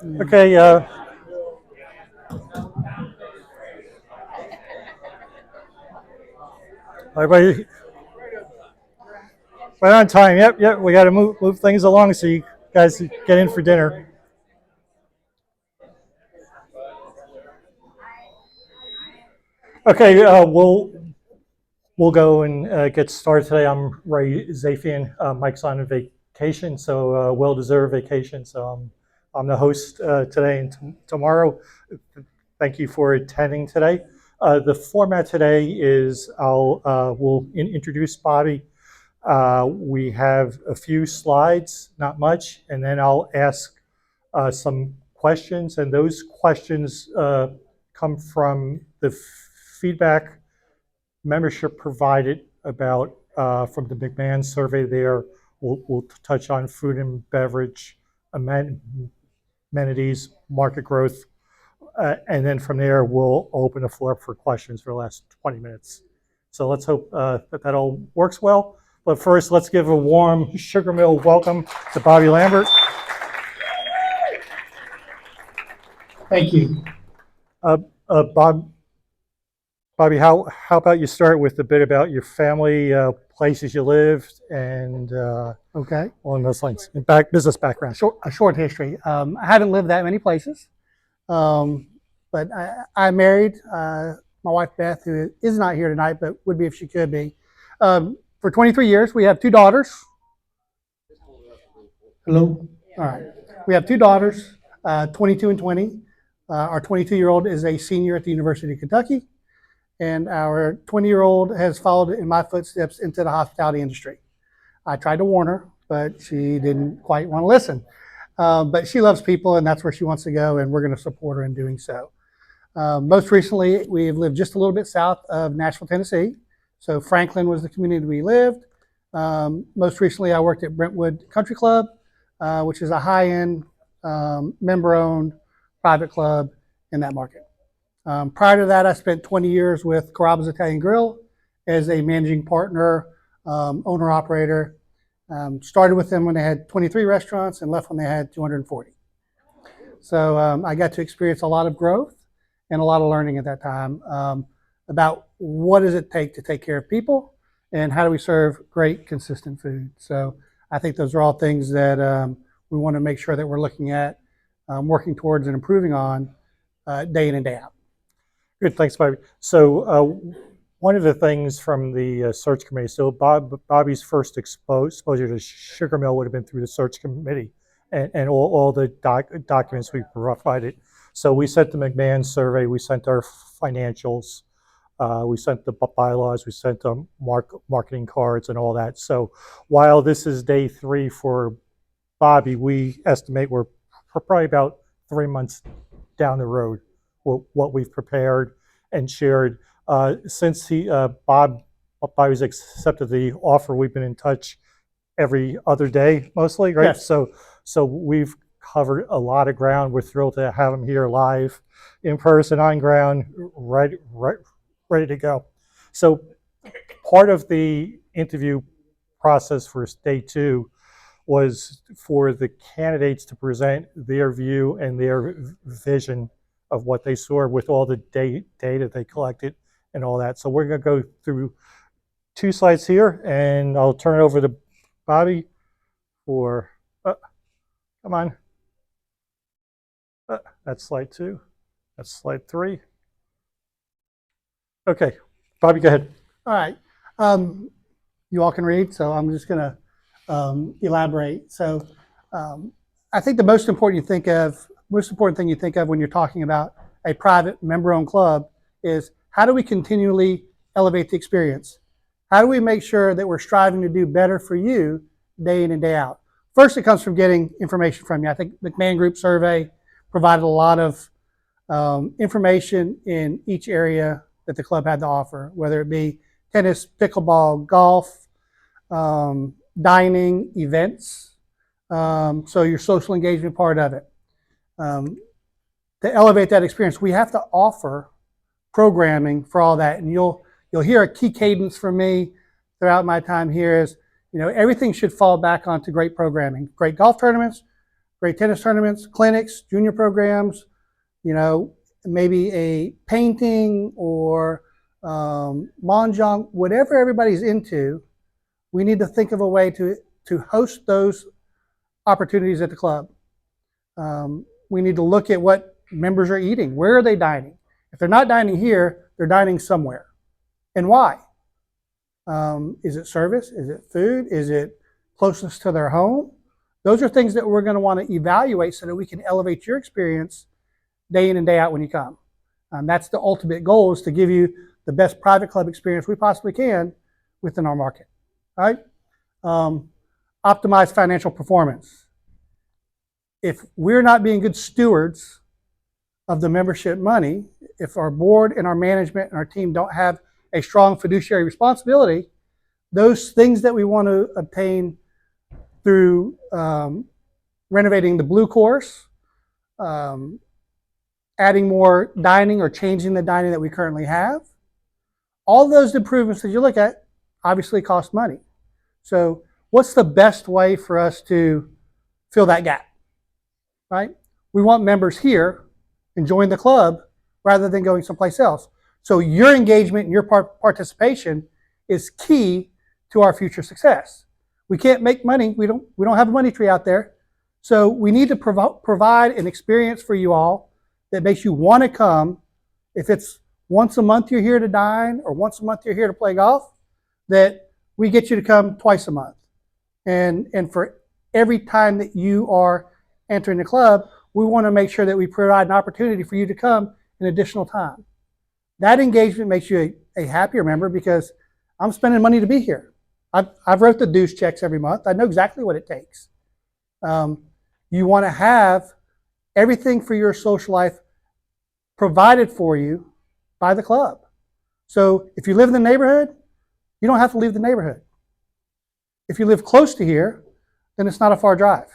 Okay, everybody, right on time. Yep, yep. We got to move things along so you guys get in for dinner. Okay, we'll go and get started today. I'm Ray Zafian. Mike's on a vacation, so well-deserved vacation. So I'm the host today and tomorrow. Thank you for attending today. The format today is we'll introduce Bobby. We have a few slides, not much, and then I'll ask some questions, and those questions come from the feedback membership provided about from the McMahon survey there. We'll touch on food and beverage amenities, market growth, and then from there we'll open the floor up for questions for the last 20 minutes. So let's hope that all works well. But first, let's give a warm Sugar Mill welcome to Bobby Lambert. Thank you. Bobby, how about you start with a bit about your family, places you lived, and Okay. along those lines, and business background. A short history. I haven't lived that many places, but I married my wife Beth, who is not here tonight, but would be if she could be. For 23 years, we have two daughters. Hello. All right. We have two daughters, 22 and 20. Our 22-year-old is a senior at the University of Kentucky, and our 20-year-old has followed in my footsteps into the hospitality industry. I tried to warn her, but she didn't quite want to listen. But she loves people, and that's where she wants to go, and we're going to support her in doing so. Most recently, we've lived just a little bit south of Nashville, Tennessee. So Franklin was the community we lived. Most recently, I worked at Brentwood Country Club, which is a high-end, member-owned private club in that market. Prior to that, I spent 20 years with Carrabba's Italian Grill as a managing partner, owner-operator. Started with them when they had 23 restaurants and left when they had 240. So I got to experience a lot of growth and a lot of learning at that time about what does it take to take care of people and how do we serve great, consistent food. So I think those are all things that we want to make sure that we're looking at, working towards and improving on day in and day out. Good, thanks, Bobby. So one of the things from the search committee, so Bobby's first exposure to Sugar Mill would have been through the search committee and all the documents we provided. So we sent the McMahon survey, we sent our financials, we sent the bylaws, we sent the marketing cards and all that. So while this is day 3 for Bobby, we estimate we're probably about 3 months down the road what we've prepared and shared. Since Bobby's accepted the offer, we've been in touch every other day mostly, right? Yes. So we've covered a lot of ground. We're thrilled to have him here live, in person, on ground, ready to go. So part of the interview process for day 2 was for the candidates to present their view and their vision of what they saw with all the data they collected and all that. So we're going to go through 2 slides here, and I'll turn it over to Bobby for, come on. That's slide 2. That's slide 3. Okay, Bobby, go ahead. All right. You all can read, so I'm just going to elaborate. So I think the most important thing you think of when you're talking about a private member-owned club is how do we continually elevate the experience? How do we make sure that we're striving to do better for you day in and day out? First, it comes from getting information from you. I think McMahon Group survey provided a lot of information in each area that the club had to offer, whether it be tennis, pickleball, golf, dining, events. So your social engagement part of it. To elevate that experience, we have to offer programming for all that. And you'll hear a key cadence from me throughout my time here is, everything should fall back onto great programming, great golf tournaments, great tennis tournaments, clinics, junior programs, maybe a painting or mahjong, whatever everybody's into. We need to think of a way to host those opportunities at the club. We need to look at what members are eating. Where are they dining? If they're not dining here, they're dining somewhere. And why? Is it service? Is it food? Is it closeness to their home? Those are things that we're going to want to evaluate so that we can elevate your experience day in and day out when you come. That's the ultimate goal, is to give you the best private club experience we possibly can within our market. All right? Optimize financial performance. If we're not being good stewards of the membership money, if our board and our management and our team don't have a strong fiduciary responsibility, those things that we want to obtain through renovating the blue course, adding more dining or changing the dining that we currently have, all those improvements that you look at obviously cost money. So what's the best way for us to fill that gap, right? We want members here enjoying the club rather than going someplace else. So your engagement and your participation is key to our future success. We can't make money. We don't have a money tree out there. So we need to provide an experience for you all that makes you want to come. If it's once a month you're here to dine, or once a month you're here to play golf, that we get you to come twice a month. And for every time that you are entering the club, we want to make sure that we provide an opportunity for you to come an additional time. That engagement makes you a happier member, because I'm spending money to be here. I've wrote the dues checks every month. I know exactly what it takes. You want to have everything for your social life provided for you by the club. So if you live in the neighborhood, you don't have to leave the neighborhood. If you live close to here, then it's not a far drive,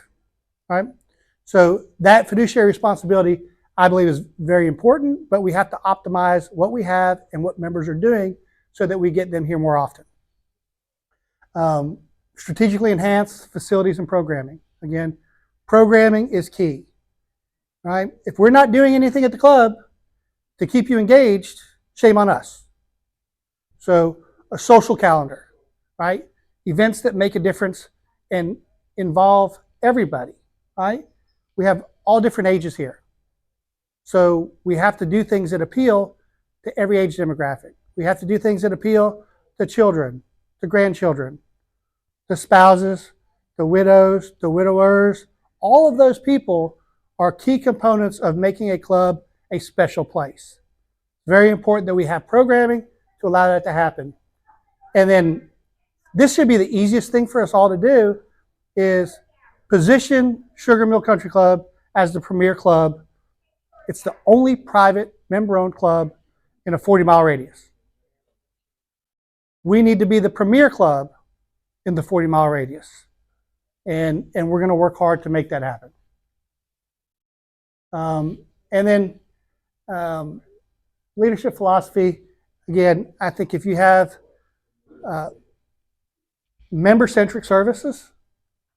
right? So that fiduciary responsibility, I believe, is very important, but we have to optimize what we have and what members are doing so that we get them here more often. Strategically enhance facilities and programming. Again, programming is key, right? If we're not doing anything at the club to keep you engaged, shame on us. So a social calendar, right? Events that make a difference and involve everybody, right? We have all different ages here. So we have to do things that appeal to every age demographic. We have to do things that appeal to children, to grandchildren, to spouses, to widows, to widowers. All of those people are key components of making a club a special place. Very important that we have programming to allow that to happen. And then this should be the easiest thing for us all to do, is position Sugar Mill Country Club as the premier club. It's the only private member-owned club in a 40-mile radius. We need to be the premier club in the 40-mile radius. And we're going to work hard to make that happen. And then leadership philosophy. Again, I think if you have member-centric services,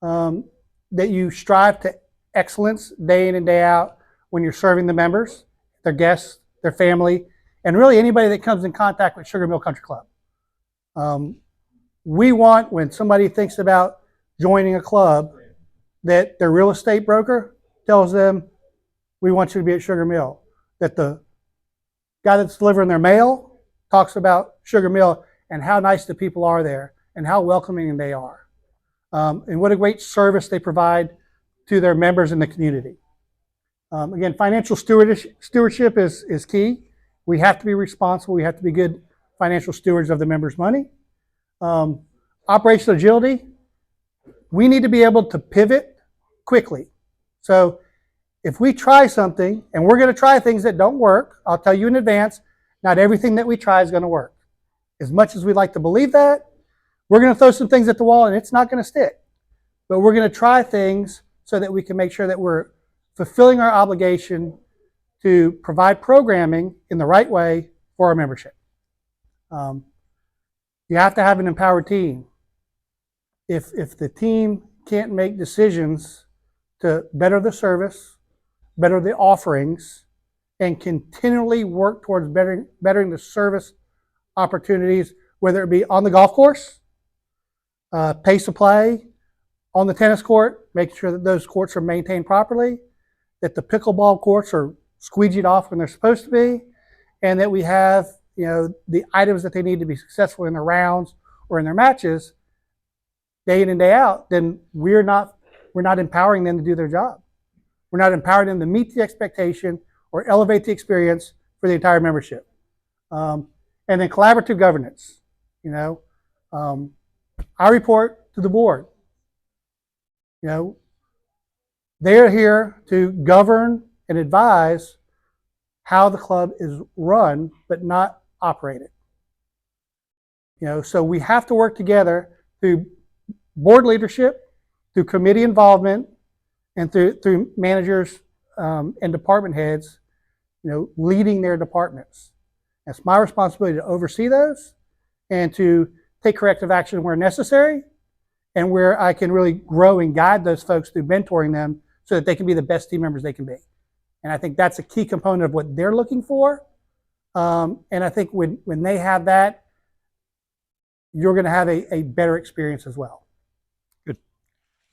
that you strive to excellence day in and day out when you're serving the members, their guests, their family, and really anybody that comes in contact with Sugar Mill Country Club. We want, when somebody thinks about joining a club, that their real estate broker tells them, we want you to be at Sugar Mill. That the guy that's delivering their mail talks about Sugar Mill and how nice the people are there and how welcoming they are. And what a great service they provide to their members in the community. Again, financial stewardship is key. We have to be responsible. We have to be good financial stewards of the members' money. Operational agility. We need to be able to pivot quickly. So if we try something, and we're going to try things that don't work, I'll tell you in advance, not everything that we try is going to work. As much as we'd like to believe that, we're going to throw some things at the wall and it's not going to stick. But we're going to try things so that we can make sure that we're fulfilling our obligation to provide programming in the right way for our membership. You have to have an empowered team. If the team can't make decisions to better the service, better the offerings, and continually work towards bettering the service opportunities, whether it be on the golf course, pace of play, on the tennis court, making sure that those courts are maintained properly, that the pickleball courts are squeegeed off when they're supposed to be, and that we have, the items that they need to be successful in their rounds or in their matches day in and day out. Then we're not empowering them to do their job. We're not empowering them to meet the expectation or elevate the experience for the entire membership. And then collaborative governance. I report to the board. They're here to govern and advise how the club is run, but not operated. So we have to work together through board leadership, through committee involvement, and through managers and department heads, leading their departments. It's my responsibility to oversee those and to take corrective action where necessary, and where I can really grow and guide those folks through mentoring them so that they can be the best team members they can be. And I think that's a key component of what they're looking for. And I think when they have that, you're going to have a better experience as well.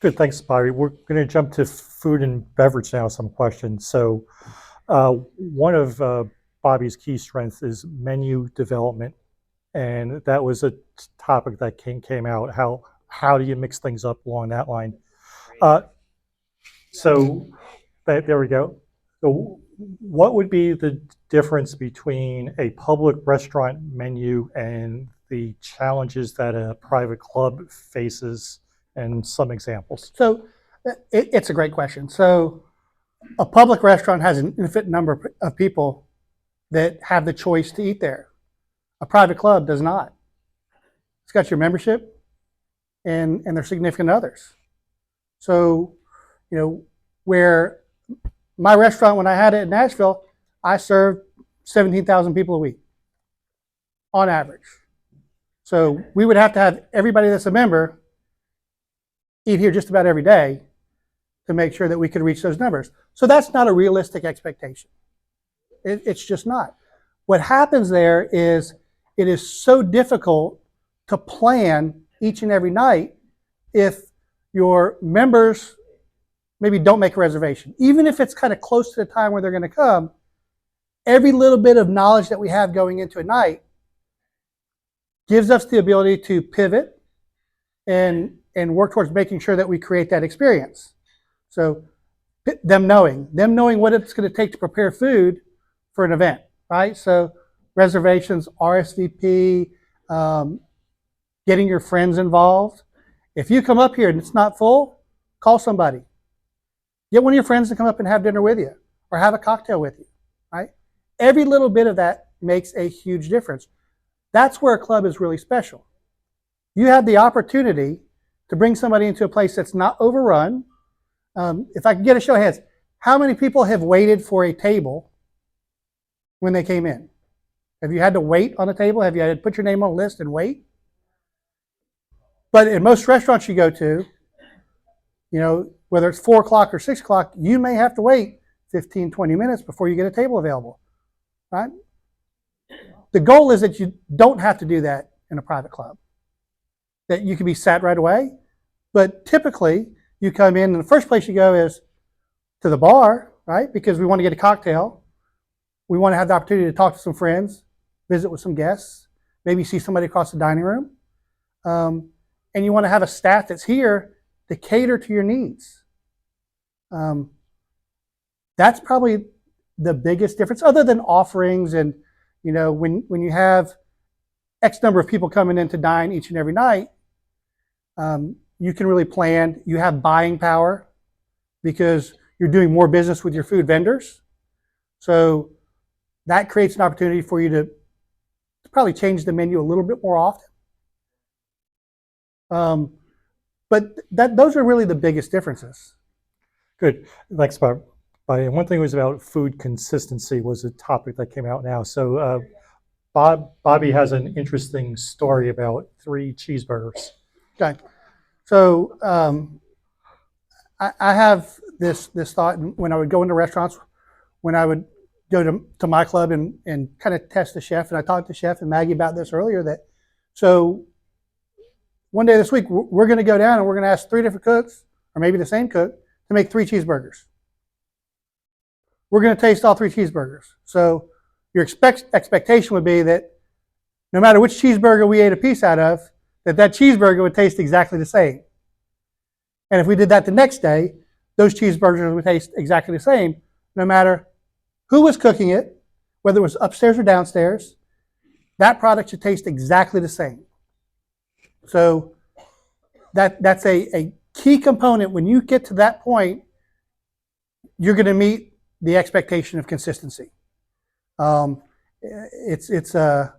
Good, thanks, Bobby. We're going to jump to food and beverage now, some questions. So one of Bobby's key strengths is menu development. And that was a topic that came out. How do you mix things up along that line? So there we go. So what would be the difference between a public restaurant menu and the challenges that a private club faces, and some examples? So it's a great question. So a public restaurant has an infinite number of people that have the choice to eat there. A private club does not. It's got your membership and their significant others. So, where my restaurant, when I had it in Nashville, I served 17,000 people a week on average. So we would have to have everybody that's a member eat here just about every day to make sure that we could reach those numbers. So that's not a realistic expectation. It's just not. What happens there is it is so difficult to plan each and every night if your members maybe don't make a reservation. Even if it's kind of close to the time where they're going to come, every little bit of knowledge that we have going into a night gives us the ability to pivot and work towards making sure that we create that experience. So them knowing what it's going to take to prepare food for an event, right? So reservations, RSVP, getting your friends involved. If you come up here and it's not full, call somebody. Get one of your friends to come up and have dinner with you or have a cocktail with you, right? Every little bit of that makes a huge difference. That's where a club is really special. You have the opportunity to bring somebody into a place that's not overrun. If I could get a show of hands, how many people have waited for a table when they came in? Have you had to wait on a table? Have you had to put your name on a list and wait? But in most restaurants you go to, whether it's 4 o'clock or 6 o'clock, you may have to wait 15, 20 minutes before you get a table available, right? The goal is that you don't have to do that in a private club, that you can be sat right away. But typically, you come in and the first place you go is to the bar, right? Because we want to get a cocktail. We want to have the opportunity to talk to some friends, visit with some guests, maybe see somebody across the dining room. And you want to have a staff that's here to cater to your needs. That's probably the biggest difference, other than offerings and, when you have X number of people coming in to dine each and every night, you can really plan. You have buying power because you're doing more business with your food vendors. So that creates an opportunity for you to probably change the menu a little bit more often. But those are really the biggest differences. Good. Thanks, Bob. And one thing was about food consistency was a topic that came out now. So Bobby has an interesting story about 3 cheeseburgers. Okay. So I have this thought when I would go into restaurants, when I would go to my club and kind of test the chef. And I talked to Chef and Maggie about this earlier, that so one day this week, we're going to go down and we're going to ask 3 different cooks, or maybe the same cook, to make 3 cheeseburgers. We're going to taste all 3 cheeseburgers. So your expectation would be that no matter which cheeseburger we ate a piece out of, that cheeseburger would taste exactly the same. And if we did that the next day, those cheeseburgers would taste exactly the same, no matter who was cooking it, whether it was upstairs or downstairs. That product should taste exactly the same. So that's a key component. When you get to that point, you're going to meet the expectation of consistency. It's a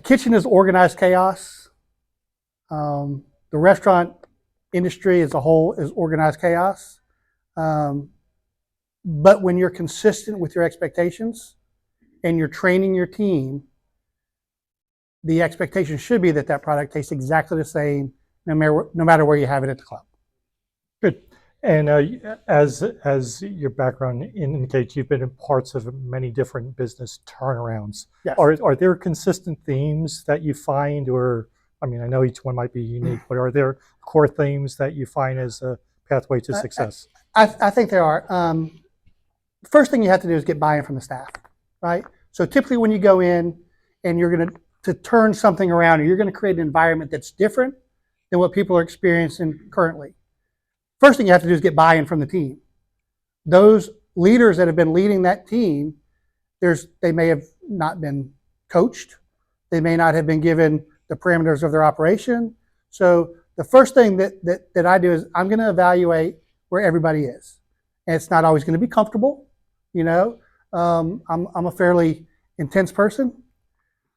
kitchen is organized chaos. The restaurant industry as a whole is organized chaos. But when you're consistent with your expectations and you're training your team, the expectation should be that product tastes exactly the same no matter where you have it at the club. Good. And as your background indicates, you've been in parts of many different business turnarounds. Yes. Are there consistent themes that you find, or I mean, I know each one might be unique, but are there core themes that you find as a pathway to success? I think there are. First thing you have to do is get buy-in from the staff, right? So typically when you go in and you're going to turn something around, or you're going to create an environment that's different than what people are experiencing currently, first thing you have to do is get buy-in from the team. Those leaders that have been leading that team, they may have not been coached. They may not have been given the parameters of their operation. So the first thing that I do is I'm going to evaluate where everybody is. And it's not always going to be comfortable. You know, I'm a fairly intense person.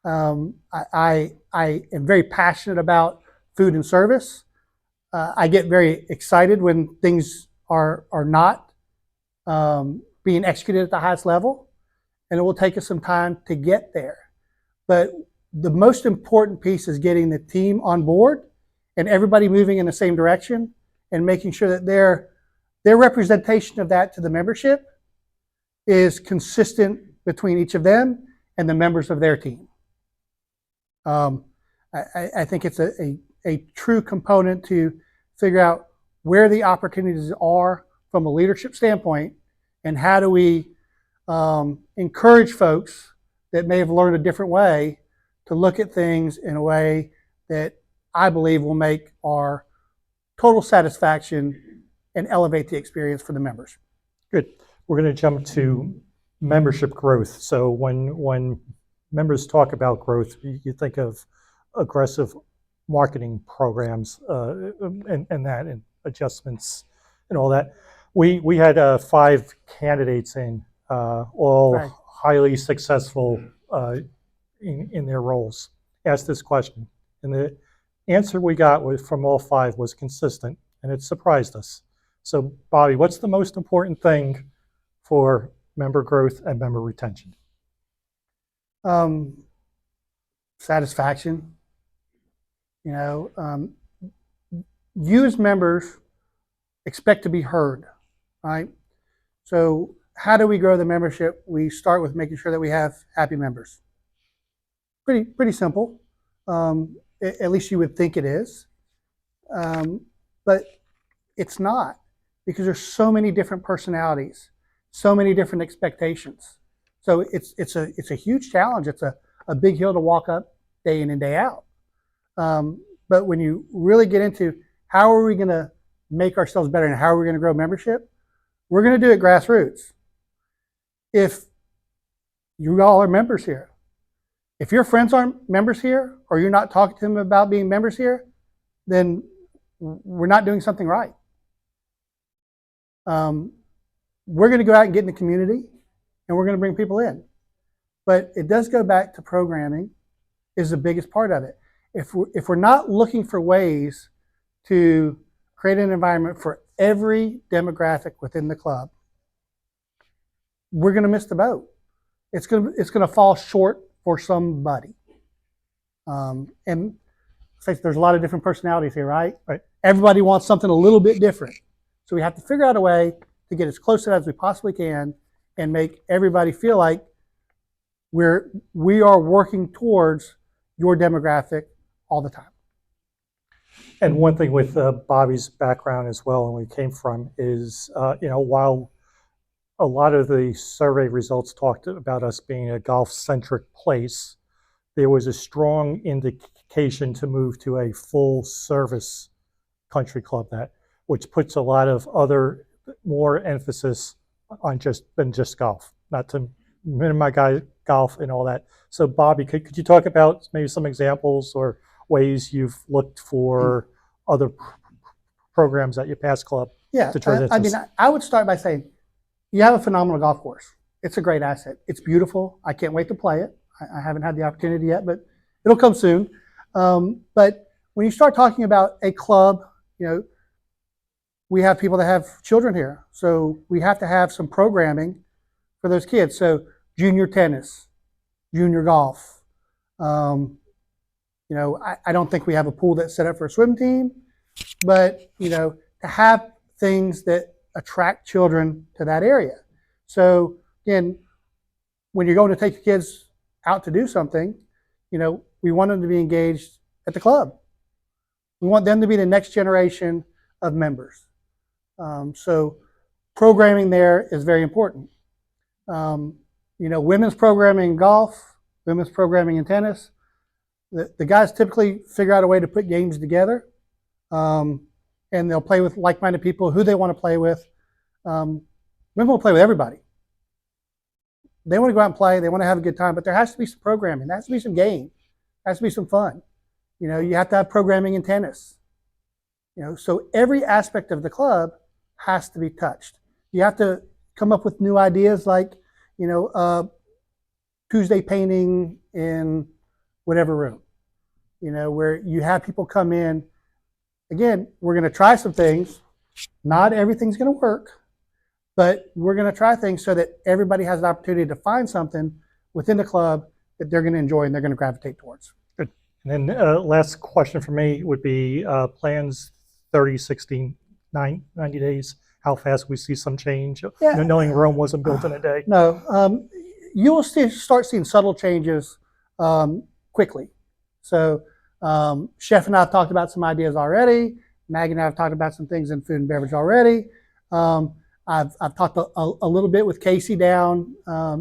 I am very passionate about food and service. I get very excited when things are not being executed at the highest level, and it will take us some time to get there. But the most important piece is getting the team on board and everybody moving in the same direction, and making sure that their representation of that to the membership is consistent between each of them and the members of their team. I think it's a true component to figure out where the opportunities are from a leadership standpoint, and how do we encourage folks that may have learned a different way to look at things in a way that I believe will make our total satisfaction and elevate the experience for the members. Good. We're going to jump to membership growth. So when members talk about growth, you think of aggressive marketing programs and adjustments and all that. We had 5 candidates all Right. highly successful in their roles. Asked this question, and the answer we got from all 5 was consistent, and it surprised us. So, Bobby, what's the most important thing for member growth and member retention? Satisfaction. You know, you as members expect to be heard, right? So how do we grow the membership? We start with making sure that we have happy members. Pretty simple. At least you would think it is. But it's not, because there's so many different personalities, so many different expectations. So it's a huge challenge. It's a big hill to walk up day in and day out. But when you really get into how are we going to make ourselves better and how are we going to grow membership, we're going to do it grassroots. If you all are members here, if your friends aren't members here, or you're not talking to them about being members here, then we're not doing something right. We're going to go out and get in the community, and we're going to bring people in. But it does go back to programming is the biggest part of it. If we're not looking for ways to create an environment for every demographic within the club, we're going to miss the boat. It's going to fall short for somebody. And there's a lot of different personalities here, right? Right. Everybody wants something a little bit different. So we have to figure out a way to get as close to that as we possibly can and make everybody feel like we are working towards your demographic all the time. And one thing with Bobby's background as well, and where he came from, is while a lot of the survey results talked about us being a golf-centric place, there was a strong indication to move to a full-service country club, which puts a lot of other more emphasis on than just golf, not to minimize golf and all that. So Bobby, could you talk about maybe some examples or ways you've looked for other programs at your past club? Yeah, to try I mean, I would start by saying you have a phenomenal golf course. It's a great asset. It's beautiful. I can't wait to play it. I haven't had the opportunity yet, but it'll come soon. But when you start talking about a club, we have people that have children here. So we have to have some programming for those kids. So junior tennis, junior golf. I don't think we have a pool that's set up for a swim team, but, to have things that attract children to that area. So again, when you're going to take your kids out to do something, we want them to be engaged at the club. We want them to be the next generation of members. So programming there is very important. Women's programming in golf, women's programming in tennis. The guys typically figure out a way to put games together, and they'll play with like-minded people who they want to play with. Women will play with everybody. They want to go out and play. They want to have a good time, but there has to be some programming. There has to be some game. There has to be some fun. You have to have programming in tennis. So every aspect of the club has to be touched. You have to come up with new ideas like, Tuesday painting in whatever room, where you have people come in. Again, we're going to try some things. Not everything's going to work, but we're going to try things so that everybody has an opportunity to find something within the club that they're going to enjoy and they're going to gravitate towards. Good. And then last question for me would be plans 30, 60, 90 days. How fast we see some change, knowing Rome wasn't built in a day. No, you will start seeing subtle changes quickly. So Chef and I have talked about some ideas already. Maggie and I have talked about some things in food and beverage already. I've talked a little bit with Casey down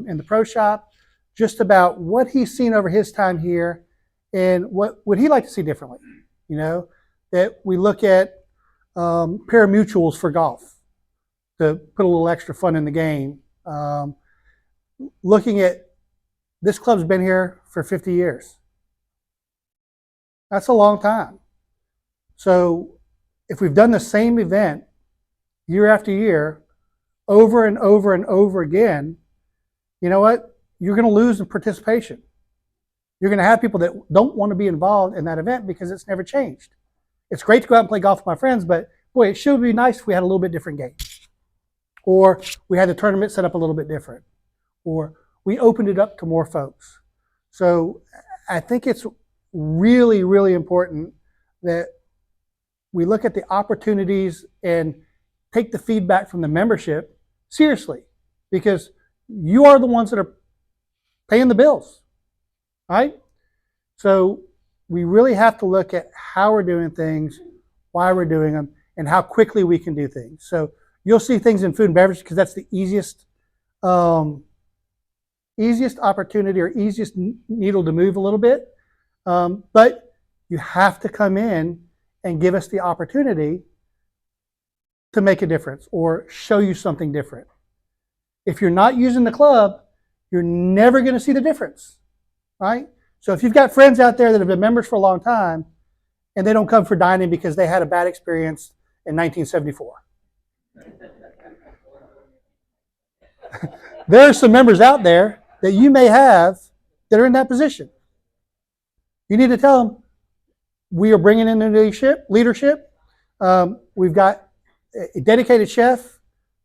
in the pro shop just about what he's seen over his time here and what would he like to see differently. That we look at pari-mutuels for golf to put a little extra fun in the game. Looking at this club's been here for 50 years. That's a long time. So if we've done the same event year after year, over and over and over again, you know what? You're going to lose in participation. You're going to have people that don't want to be involved in that event because it's never changed. It's great to go out and play golf with my friends, but boy, it sure would be nice if we had a little bit different game. Or we had the tournament set up a little bit different. Or we opened it up to more folks. So I think it's really, really important that we look at the opportunities and take the feedback from the membership seriously, because you are the ones that are paying the bills, right? So we really have to look at how we're doing things, why we're doing them, and how quickly we can do things. So you'll see things in food and beverage because that's the easiest opportunity or easiest needle to move a little bit. But you have to come in and give us the opportunity to make a difference or show you something different. If you're not using the club, you're never going to see the difference, right? So if you've got friends out there that have been members for a long time and they don't come for dining because they had a bad experience in 1974. There are some members out there that you may have that are in that position. You need to tell them, we are bringing in the leadership. We've got a dedicated chef,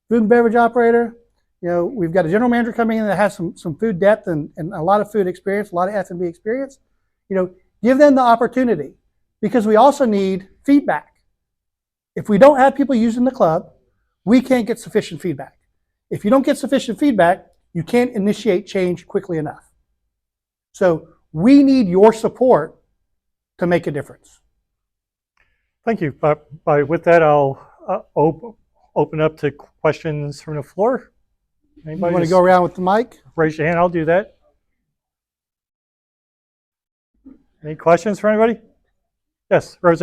food and beverage operator. We've got a general manager coming in that has some food depth and a lot of food experience, a lot of F&B experience. Give them the opportunity, because we also need feedback. If we don't have people using the club, we can't get sufficient feedback. If you don't get sufficient feedback, you can't initiate change quickly enough. So we need your support to make a difference. Thank you. With that, I'll open up to questions from the floor. You Anybody want to just go around with the mic? raise your hand? I'll do that. Any questions for anybody? Yes, Roseanne.